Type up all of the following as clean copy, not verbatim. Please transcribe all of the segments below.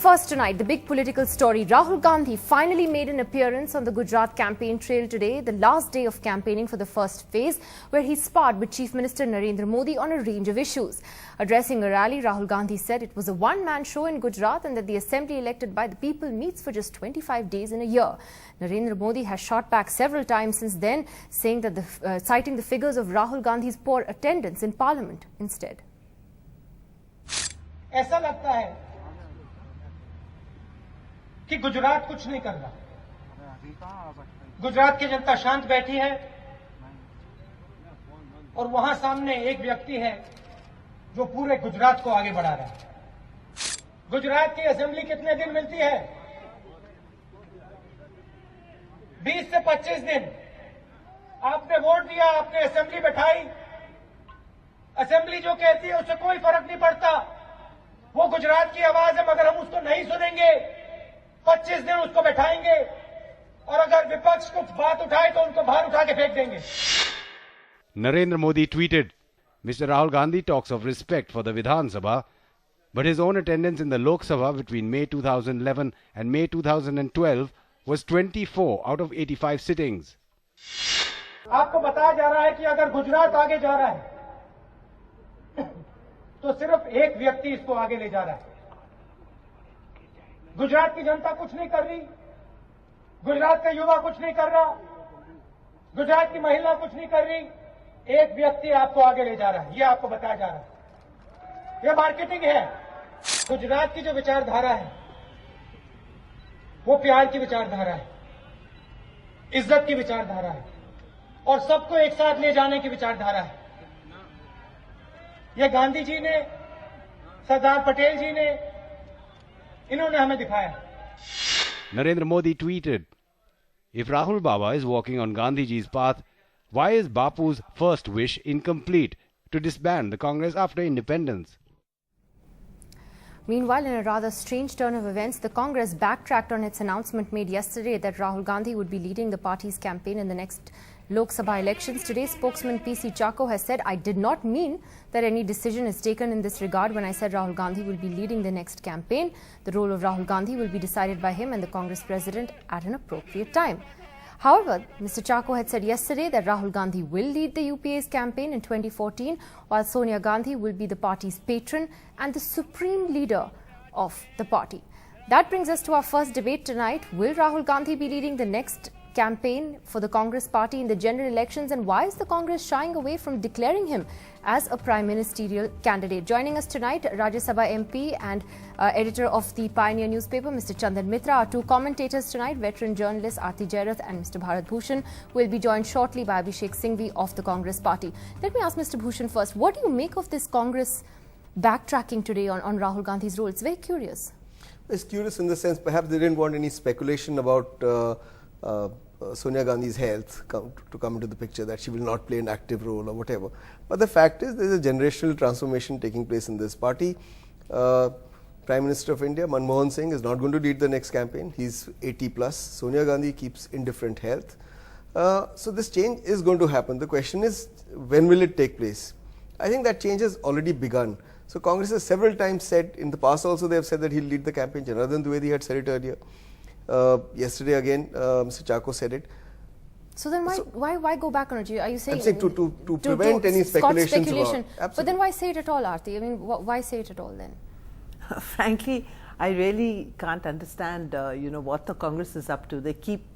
first tonight, the big political story. Rahul Gandhi finally made an appearance on the Gujarat campaign trail today, the last day of campaigning for the first phase, where he sparred with Chief Minister Narendra Modi on a range of issues. Addressing a rally, Rahul Gandhi said it was a one-man show in Gujarat and that the assembly elected by the people meets for just 25 days in a year. Narendra Modi has shot back several times since then, saying that citing the figures of Rahul Gandhi's poor attendance in parliament instead. ऐसा लगता है कि गुजरात कुछ नहीं कर रहा। गुजरात की जनता शांत बैठी है और वहां सामने एक व्यक्ति है जो पूरे गुजरात को आगे बढ़ा रहा है। गुजरात की असेंबली कितने दिन मिलती है? 20 से 25 दिन। आपने वोट दिया, आपने असेंबली बैठाई। असेंबली जो कहती है उससे कोई फर्क नहीं पड़ता। वो गुजरात की आवाज है, मगर हम उसको नहीं सुनेंगे। 25 दिन उसको बैठाएंगे और अगर विपक्ष कुछ बात उठाए तो उनको बाहर उठा के फेंक देंगे। Narendra Modi tweeted, Mr. Rahul Gandhi talks of respect for the Vidhan Sabha, but his own attendance in the Lok Sabha between May 2011 and May 2012 was 24 out of 85 sittings. आपको बताया जा रहा है कि अगर गुजरात आगे जा रहा है तो सिर्फ एक व्यक्ति इसको आगे ले जा रहा है। गुजरात की जनता कुछ नहीं कर रही, गुजरात का युवा कुछ नहीं कर रहा, गुजरात की महिला कुछ नहीं कर रही। एक व्यक्ति आपको आगे ले जा रहा है, ये आपको बताया जा रहा है। ये मार्केटिंग है। गुजरात की जो विचारधारा है वो प्यार की विचारधारा है, इज्जत की विचारधारा है और सबको एक साथ ले जाने की विचारधारा है। ये गांधी जी ने, सरदार पटेल जी ने, इन्होंने हमें दिखाया। Narendra Modi tweeted, if Rahul Baba is walking on Gandhiji's path, why is Bapu's first wish incomplete to disband the Congress after independence? Meanwhile, in a rather strange turn of events, the Congress backtracked on its announcement made yesterday that Rahul Gandhi would be leading the party's campaign in the next Lok Sabha elections. Today's spokesman PC Chako has said, I did not mean that any decision is taken in this regard when I said Rahul Gandhi will be leading the next campaign. The role of Rahul Gandhi will be decided by him and the Congress president at an appropriate time. However, Mr. Chako had said yesterday that Rahul Gandhi will lead the UPA's campaign in 2014, while Sonia Gandhi will be the party's patron and the supreme leader of the party. That brings us to our first debate tonight. Will Rahul Gandhi be leading the next campaign for the Congress party in the general elections, and why is the Congress shying away from declaring him as a prime ministerial candidate? Joining us tonight, Rajya Sabha MP and editor of the Pioneer newspaper, Mr. Chandan Mitra. Our two commentators tonight, veteran journalist Aarti Jairath and Mr. Bharat Bhushan, will be joined shortly by Abhishek Singhvi of the Congress party. Let me ask Mr. Bhushan first, what do you make of this Congress backtracking today on Rahul Gandhi's role? It's very curious. It's curious in the sense perhaps they didn't want any speculation about Sonia Gandhi's health to come into the picture, that she will not play an active role or whatever. But the fact is there is a generational transformation taking place in this party. Prime Minister of India, Manmohan Singh, is not going to lead the next campaign. He's 80 plus. Sonia Gandhi keeps indifferent health. So this change is going to happen. The question is, when will it take place? I think that change has already begun. So Congress has several times said, in the past also they have said that he'll lead the campaign. Janardhan Dwivedi had said it earlier. Yesterday again, Mr. Chako said it. So then why go back on it? Are you saying, I'm saying to prevent any speculations speculation. about, but then why say it at all, Aarti? I mean, why say it at all then? Frankly, I really can't understand, what the Congress is up to. They keep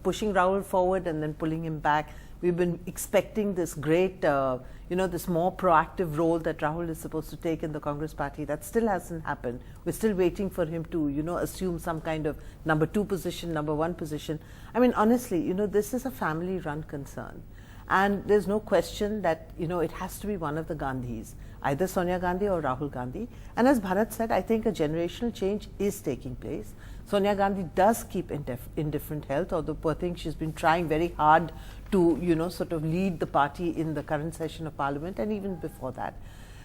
pushing Rahul forward and then pulling him back. We've been expecting this great, this more proactive role that Rahul is supposed to take in the Congress party. That still hasn't happened. We're still waiting for him to, assume some kind of number 2 position, number 1 position. I mean, honestly, this is a family-run concern. And there's no question that, it has to be one of the Gandhis, either Sonia Gandhi or Rahul Gandhi. And as Bharat said, I think a generational change is taking place. Sonia Gandhi does keep indifferent health, although poor thing, she's been trying very hard to, sort of lead the party in the current session of Parliament and even before that.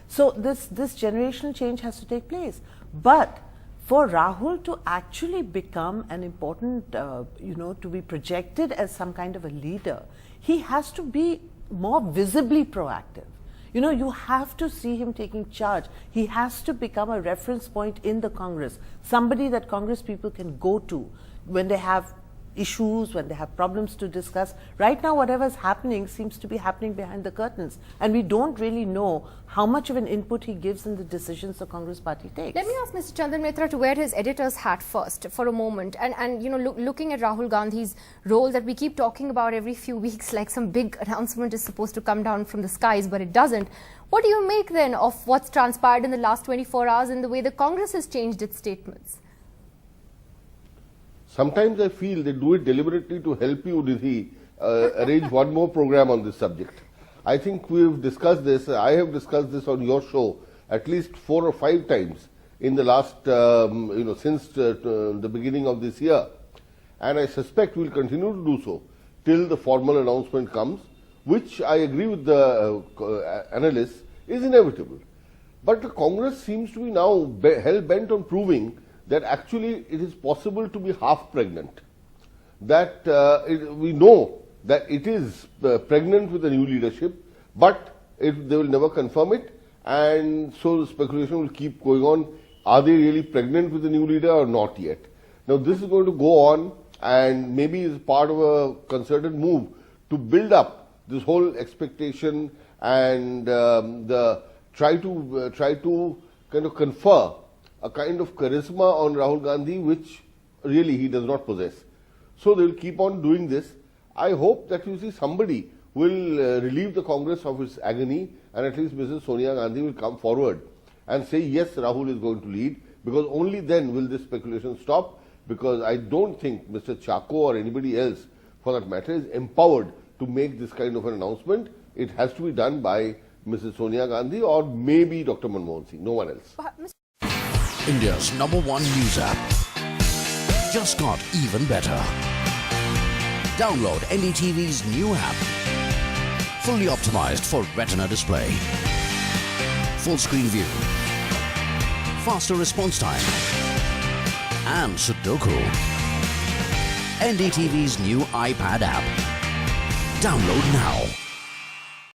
So this generational change has to take place. But for Rahul to actually become an important, to be projected as some kind of a leader, he has to be more visibly proactive. You know, you have to see him taking charge. He has to become a reference point in the Congress, somebody that Congress people can go to when they have issues, when they have problems to discuss. Right now, whatever is happening seems to be happening behind the curtains, and we don't really know how much of an input he gives in the decisions the Congress party takes. Let me ask Mr. Chandan Mitra to wear his editor's hat first for a moment, and you know, looking at Rahul Gandhi's role that we keep talking about every few weeks, like some big announcement is supposed to come down from the skies, but it doesn't. What do you make then of what's transpired in the last 24 hours and the way the Congress has changed its statements? Sometimes I feel they do it deliberately to help you, Nidhi, arrange one more program on this subject. I think we've discussed this, I have discussed this on your show at least 4 or 5 times in the last, since the beginning of this year. And I suspect we'll continue to do so till the formal announcement comes, which I agree with the analysts is inevitable. But the Congress seems to be now hell-bent on proving that actually it is possible to be half pregnant. That we know that it is pregnant with the new leadership, but they will never confirm it, and so the speculation will keep going on. Are they really pregnant with the new leader or not yet? Now this is going to go on, and maybe is part of a concerted move to build up this whole expectation and try to kind of confer a kind of charisma on Rahul Gandhi, which really he does not possess. So they will keep on doing this. I hope that you see somebody will relieve the Congress of its agony, and at least Mrs. Sonia Gandhi will come forward and say, yes, Rahul is going to lead, because only then will this speculation stop, because I don't think Mr. Chako or anybody else, for that matter, is empowered to make this kind of an announcement. It has to be done by Mrs. Sonia Gandhi or maybe Dr. Manmohan Singh, no one else. India's #1 news app just got even better. Download NDTV's new app. Fully optimized for retina display. Full screen view. Faster response time. And Sudoku. NDTV's new iPad app. Download now.